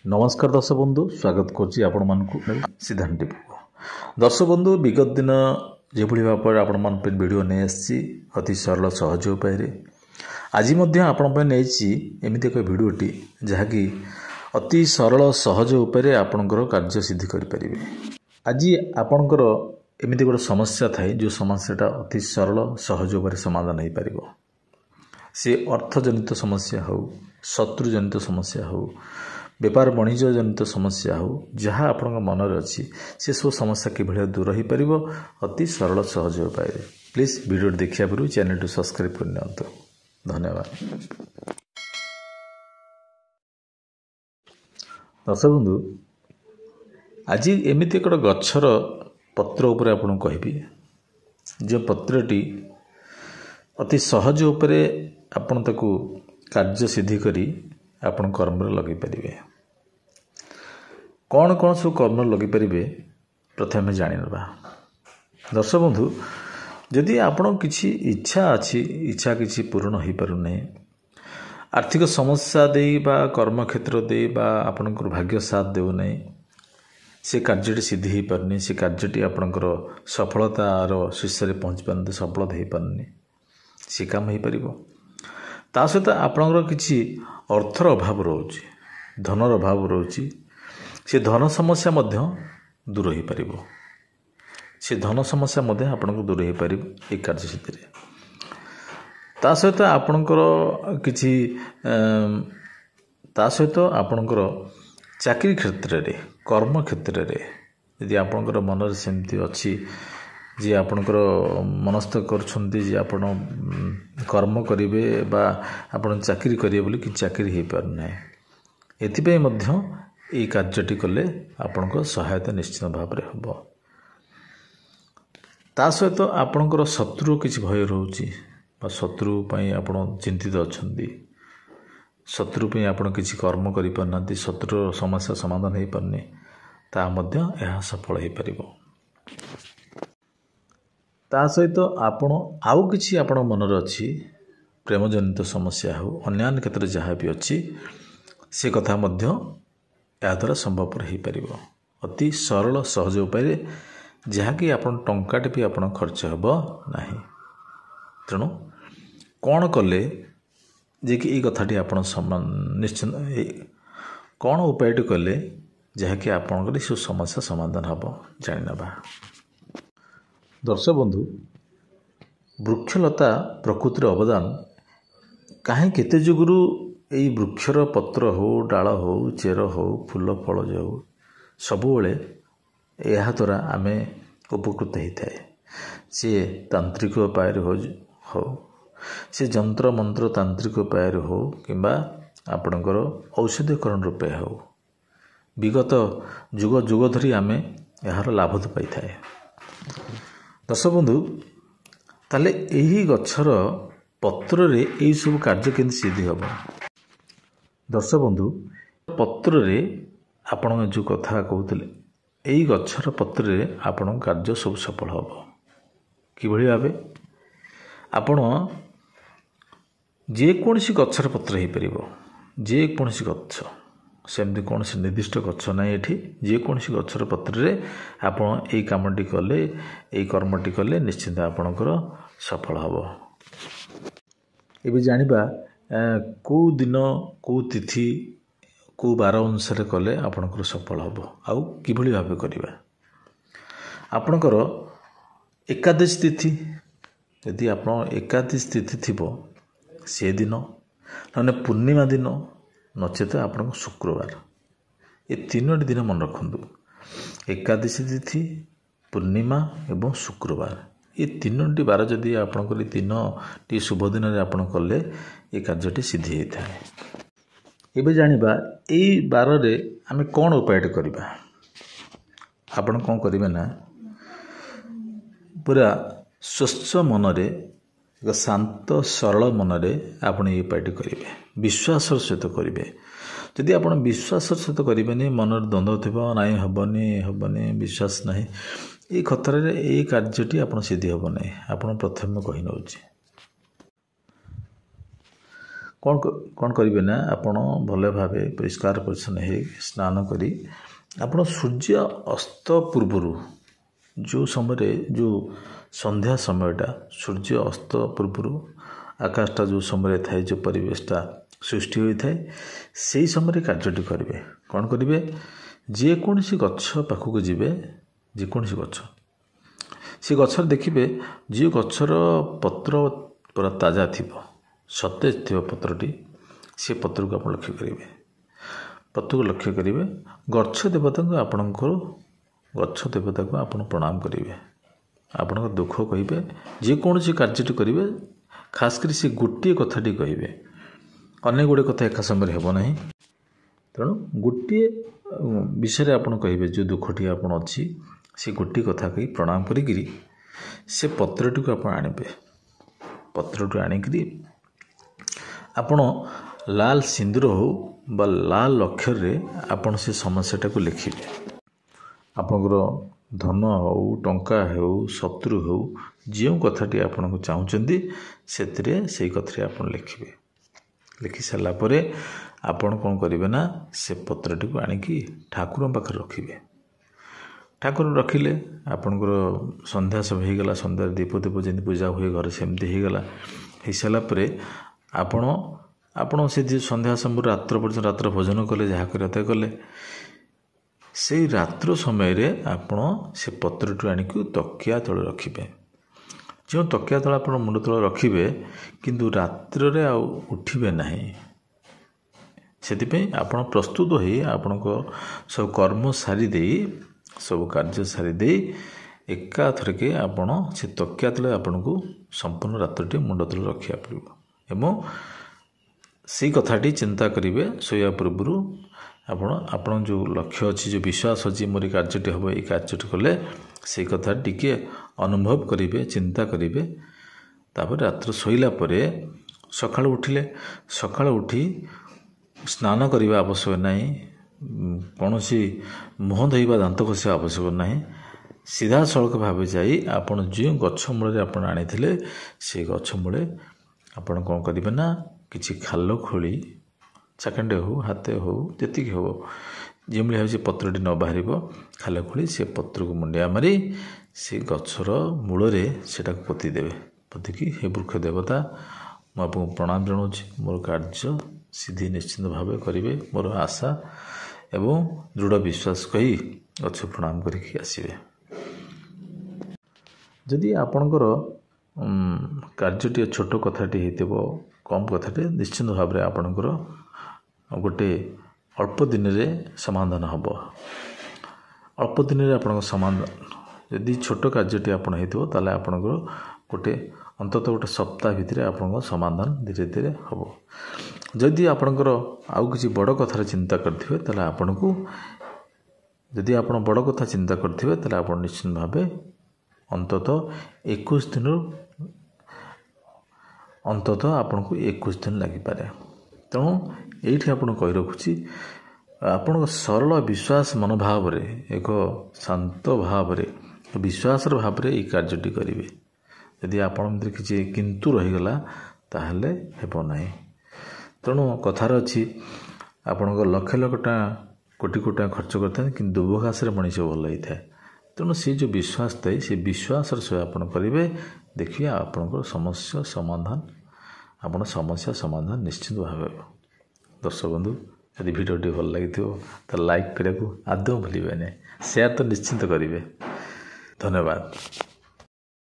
नमस्कार दर्शक बंधु स्वागत करुच्ची आपण मानकु सिद्धांत टीवी दर्शक बंधु विगत दिन जो भाव आपण मान वीडियो नहीं आसी अति सरल सहज उपाय आज आपण एमती एक भिडटी जहाँकि अति सरल सहज उपाय आपणकर कार्य सिद्धि करें। आज आपणकर एमती गोटे समस्या थाए जो समस्याटा अति सरल सहज उपाय समाधान हो पार सी अर्थजनित समस्या हो शत्रुजनित समस्या हो व्यापार वाणिज्य जनित समस्या हो जहाँ आपण मन अच्छी से सब समस्या किभली दूर हो पार अति सरल सहज उपाय। प्लीज वीडियो देखा पूर्व चैनल टू सब्सक्राइब करनी। धन्यवाद। दर्शक बंधु आज एमती एक गच्छर पत्र उपर आपन कहबी जो पत्रटी अति सहज उपर आपण ताकू कार्य सिद्धि करी आपण कर्म लगे पारे। कौन कौन सब कर्म लगे पारे प्रथम जानी ना। दर्शक बंधु जदि आपण किसी इच्छा अच्छी इच्छा किसी पूर्ण हो पारना आर्थिक समस्या दे बा कर्म क्षेत्र दे बा आपणकर भाग्य साथ देना से कार्यटी सिद्धि हो पारनी से कार्यटी आपणकर सफलतार शीर्ष में पहुँच पारते सफलता हो पारनी से काम हो पार। ता सहित आपणकर किसी अर्थर अभाव रोचे धनर अभाव रोचे से धन समस्या मध्य दूर हो पार से धन समस्या मध्य आपको दूर हो पार एक कार्य सिद्धि। ता सहित आपणकर किसी ता सहित आपणकर चाकरी क्षेत्र में कर्म क्षेत्र में यदि आपणकर मन सेमती अच्छी जी आपणकर मनस्थ कर आपण कर्म करेंगे बा आपण चाकरी करेंगे बोली कि चाकरी हो पारना एथिपाई मध्य ये कार्यटी कले आपण सहायता निश्चित भाव में हम। ता सहित आपणकर शत्रु किसी भय रोचे शत्रु आपण चिंतित अच्छा शत्रु आपण किसी कर्म कर पारना शत्रु समस्या समाधान हो पारनी ता मध्य यह सफल हो पार। ता सहित आपण आउ किसी आपण मनर अच्छी प्रेम जनित समस्या हो अन्य क्षेत्र जहाँ भी अच्छी से कथा मध्य या द्वारा संभवपर हो पार अति सरल सहज उपाय जहाँकि आपण टंकाटे भी आपण खर्च हेब ना। तेणु कौन कले जे कि कथाटी आपण निश्चित कौन उपायटी कले जहाँकि आपणकर सब समस्या समाधान हम जाना। दर्शक बंधु वृक्षलता प्रकृतिर अवदान कहीं केते जुगुरु यही वृक्षर पत्र हो डाल हो चेर हो फूल फल जो हो सबुबले यह द्वारा आम उपकृत होता है सी तांत्रिक उपाय हो सी जंत्र मंत्र तांत्रिक उपाय हो किंबा आपणकर औषधीकरण रूपे हो विगत जुग जुग धरी आम यार लाभ तो पाई थाए। दर्शक बंधु ताले यही गच्छर पत्र रे यही सब कार्य केंद्र सिद्धि हम। दर्शक बंधु पत्र रे आपण जो कथा कहते यही गच्छर पत्र रे आपण कार्य सब सफल हम किभली भावे आपण जेकोसी गच्छर पत्र हो पार जेकोसी गच्छ सेमती कौन से निर्दिष्ट गच्छ ना ये जेकोसी गच्छर पत्र रे आपण यही कामटी कले यही कर्मटी कले निश्चिंत आपणकर सफल हम। एबे जानिबा को दिन को तिथि को बार अनुसार कले आपणकर सफल हम आउ किभली भावे करिबा। आपणकर एकादश तिथि यदि आपण एकादश तिथि थिबो से दिन ना पूर्णिमा दिन नचेत आपण शुक्रवार ये तीनोटी दिन मन रखु एकादशी तिथि पूर्णिमा एवं शुक्रवार ये तीनोटी बार जदि आपणकर तीन टी शुभ दिन आपन कले ये कार्यटी सिद्धि होता है। एबे जानिबा एई बार रे आमे कौन उपाय करबा। आपण कौन करिवे ना पूरा स्वच्छ मन रे एक शांत सरल मन रे आपण ये उपायटी करेंगे विश्वास सहित करेंगे। जदि आप विश्वास सहित करेंगे मन द्वंद्व थी ना हेनी हेनी विश्वास ना ये कथार ये कार्यटी आप सिद्धि हम ना। आप प्रथम कही नौ କ'ଣ କରିବେ ନା ଆପଣ ଭଲ ଭାବେ ପରିଷ୍କାର ପରିଚ୍ଛନ୍ନ ହେଇ ସ୍ନାନ କରି ଆପଣ ସୂର୍ଯ୍ୟ ଅସ୍ତ ପୂର୍ବରୁ ଯେଉଁ ସମୟରେ ଯେଉଁ ସନ୍ଧ୍ୟା ସମୟଟା ସୂର୍ଯ୍ୟ ଅସ୍ତ ପୂର୍ବରୁ ଆକାଶଟା ଯେଉଁ ସମୟରେ ଥାଏ ଯେଉଁ ପରିବେଶଟା ସୃଷ୍ଟି ହୋଇଥାଏ ସେହି ସମୟରେ କାର୍ଯ୍ୟଟି କରିବେ। କ'ଣ କରିବେ? ଯେକୌଣସି ଗଛ ପାଖକୁ ଯିବେ, ଯେକୌଣସି ଗଛ, ସେ ଗଛରେ ଦେଖିବେ ଯେଉଁ ଗଛର ପତ୍ର ପୁରା ତାଜା ଥିବ, ସତେଜ ଥିବ ପତ୍ରଟି, ସେ ପତ୍ରକୁ ଆପଣ ଲକ୍ଷ୍ୟ କରିବେ। ପତ୍ରକୁ ଲକ୍ଷ୍ୟ କରିବେ। ଗଛ ଦେବତାକୁ ଆପଣ ପ୍ରଣାମ କରିବେ। ଆପଣଙ୍କ ଦୁଃଖ କହିବେ। ଯେକୌଣସି କାର୍ଯ୍ୟଟି କରିବେ, ଖାସ୍ କରି ସେ ଗୋଟିଏ କଥାଟି କହିବେ। ଅନେକ ଗୁଡ଼ିଏ କଥା ଏକା ସମୟରେ ହେବ ନାହିଁ। ତେଣୁ ଗୋଟିଏ ବିଷୟରେ ଆପଣ କହିବେ, ଯେଉଁ ଦୁଃଖଟି ଆପଣ ଅଛି ସେ ଗୋଟିଏ କଥା କହି ପ୍ରଣାମ କରିକିରି ସେ ପତ୍ରଟିକୁ ଆପଣ ଆଣିବେ। ପତ୍ରଟି ଆଣିକିରି ଆପଣ ଲାଲ ସିନ୍ଦୁର ହେଉ ବା ଲାଲ ଅକ୍ଷରରେ ଆପଣ ସେ ସମସ୍ୟାଟାକୁ ଲେଖିବେ। ଆପଣଙ୍କର ଧନ ହେଉ, ଟଙ୍କା ହେଉ, ଶତ୍ରୁ ହେଉ, ଯେଉଁ କଥାଟି ଆପଣଙ୍କୁ ଚାହୁଁଛନ୍ତି ସେଥିରେ ସେଇ କଥାରେ ଆପଣ ଲେଖିବେ। ଲେଖି ସାରିଲା ପରେ ଆପଣ କ'ଣ କରିବେ ନା ସେ ପତ୍ରଟିକୁ ଆଣିକି ଠାକୁରଙ୍କ ପାଖରେ ରଖିବେ। ଠାକୁର ରଖିଲେ ଆପଣଙ୍କର ସନ୍ଧ୍ୟା ସବୁ ହେଇଗଲା। ସନ୍ଧ୍ୟାରେ ଦୀପ ଯେମିତି ପୂଜା ହୁଏ ଘରେ ସେମିତି ହେଇଗଲା। ହେଇସାରିଲା ପରେ ଆପଣ ସେ ସନ୍ଧ୍ୟା ସମୟରେ ରାତ୍ର ପର୍ଯ୍ୟନ୍ତ ରାତ୍ର ଭୋଜନ କଲେ, ଯାହା କରିବା କଲେ। ସେଇ ରାତ୍ର ସମୟରେ ଆପଣ ସେ ପତ୍ରଟି ଆଣିକି ତକିଆ ତଳେ ରଖିବେ। ଯେଉଁ ତକିଆ ତଳେ ଆପଣ ମୁଣ୍ଡ ତଳେ ରଖିବେ, କିନ୍ତୁ ରାତ୍ରରେ ଆଉ ଉଠିବେ ନାହିଁ। ସେଥିପାଇଁ ଆପଣ ପ୍ରସ୍ତୁତ ହୋଇ ଆପଣଙ୍କ ସବୁ କର୍ମ ସାରି ଦେଇ, ସବୁ କାର୍ଯ୍ୟ ସାରି ଦେଇ ଏକାଥରକେ ଆପଣ ସେ ତକିଆ ତଳେ ଆପଣଙ୍କୁ ସମ୍ପୂର୍ଣ୍ଣ ରାତ୍ରଟି ମୁଣ୍ଡ ତଳେ ରଖିବାକୁ ପଡ଼ିବ। ଏବଂ ସେଇ କଥାଟି ଚିନ୍ତା କରିବେ ଶୋଇବା ପୂର୍ବରୁ। ଆପଣ ଯେଉଁ ଲକ୍ଷ୍ୟ ଅଛି, ଯେଉଁ ବିଶ୍ୱାସ ଅଛି ମୋର ଏ କାର୍ଯ୍ୟଟି ହେବ, ଏଇ କାର୍ଯ୍ୟଟି କଲେ ସେଇ କଥା ଟିକିଏ ଅନୁଭବ କରିବେ, ଚିନ୍ତା କରିବେ। ତାପରେ ରାତ୍ର ଶୋଇଲା ପରେ ସକାଳୁ ଉଠି ସ୍ନାନ କରିବା ଆବଶ୍ୟକ ନାହିଁ। କୌଣସି ମୁହଁ ଧୋଇବା, ଦାନ୍ତ ଘଷିବା ଆବଶ୍ୟକ ନାହିଁ। ସିଧାସଳଖ ଭାବେ ଯାଇ ଆପଣ ଯେଉଁ ଗଛ ମୂଳରେ ଆପଣ ଆଣିଥିଲେ ସେଇ ଗଛ ମୂଳେ ଆପଣ କ'ଣ କରିବେ ନା କିଛି ଖାଲ ଖୋଳି, ଚାଖଣ୍ଡେ ହେଉ, ହାତେ ହେଉ, ଯେତିକି ହେବ, ଯେଉଁଭଳି ଭାବେ ସେ ପତ୍ରଟି ନ ବାହାରିବ, ଖାଲ ଖୋଳି ସେ ପତ୍ରକୁ ମୁଣ୍ଡିଆ ମାରି ସେ ଗଛର ମୂଳରେ ସେଟାକୁ ପୋତି ଦେବେ। ପୋତିକି ହେ ବୃକ୍ଷ ଦେବତା, ମୁଁ ଆପଣଙ୍କୁ ପ୍ରଣାମ ଜଣାଉଛି। ମୋର କାର୍ଯ୍ୟ ସିଦ୍ଧି ନିଶ୍ଚିନ୍ତ ଭାବେ କରିବେ, ମୋର ଆଶା ଏବଂ ଦୃଢ଼ ବିଶ୍ୱାସ କହି ଗଛ ପ୍ରଣାମ କରିକି ଆସିବେ। ଯଦି ଆପଣଙ୍କର କାର୍ଯ୍ୟଟିଏ ଛୋଟ କଥାଟି ହେଇଥିବ, କମ୍ କଥାଟେ, ନିଶ୍ଚିନ୍ତ ଭାବରେ ଆପଣଙ୍କର ଗୋଟେ ଅଳ୍ପ ଦିନରେ ସମାଧାନ ହେବ। ଅଳ୍ପ ଦିନରେ ଆପଣଙ୍କ ସମାଧାନ, ଯଦି ଛୋଟ କାର୍ଯ୍ୟଟି ଆପଣ ହେଇଥିବ ତାହେଲେ ଆପଣଙ୍କର ଅନ୍ତତଃ ଗୋଟେ ସପ୍ତାହ ଭିତରେ ଆପଣଙ୍କ ସମାଧାନ ଧୀରେ ଧୀରେ ହେବ। ଯଦି ଆପଣଙ୍କର ଆଉ କିଛି ବଡ଼ କଥାରେ ଚିନ୍ତା କରିଥିବେ ତାହେଲେ ଆପଣ ବଡ଼ କଥା ଚିନ୍ତା କରିଥିବେ ତାହେଲେ ଆପଣ ନିଶ୍ଚିନ୍ତ ଭାବେ ଅନ୍ତତଃ ଆପଣଙ୍କୁ 21 ଦିନ ଲାଗିପାରେ। ତେଣୁ ଏଇଠି ଆପଣ କହି ରଖୁଛି, ଆପଣଙ୍କ ସରଳ ବିଶ୍ୱାସ ମନୋଭାବରେ, ଏକ ଶାନ୍ତ ଭାବରେ, ବିଶ୍ୱାସର ଭାବରେ ଏଇ କାର୍ଯ୍ୟଟି କରିବେ। ଯଦି ଆପଣଙ୍କ ଭିତରେ କିଛି କିନ୍ତୁ ରହିଗଲା ତାହେଲେ ହେବ ନାହିଁ। ତେଣୁ କଥାରେ ଅଛି, ଆପଣଙ୍କ ଲକ୍ଷ ଲକ୍ଷ ଟଙ୍କା, କୋଟି କୋଟି ଟଙ୍କା ଖର୍ଚ୍ଚ କରିଥାନ୍ତି, କିନ୍ତୁ ଦୁର୍ବଘାସରେ ମଣିଷ ଭଲ ହେଇଥାଏ। ତେଣୁ ସେ ଯେଉଁ ବିଶ୍ୱାସ ଥାଏ, ସେ ବିଶ୍ୱାସର ସହ ଆପଣ କରିବେ, ଦେଖିବେ ଆପଣଙ୍କର ସମସ୍ୟା ସମାଧାନ ନିଶ୍ଚିନ୍ତ ଭାବେ ହେବ। ଦର୍ଶକ ବନ୍ଧୁ, ଯଦି ଭିଡ଼ିଓଟି ଭଲ ଲାଗିଥିବ ତାହେଲେ ଲାଇକ୍ କରିବାକୁ ଆଦୌ ଭୁଲିବେ ନାହିଁ। ସେୟାର ତ ନିଶ୍ଚିନ୍ତ କରିବେ। ଧନ୍ୟବାଦ।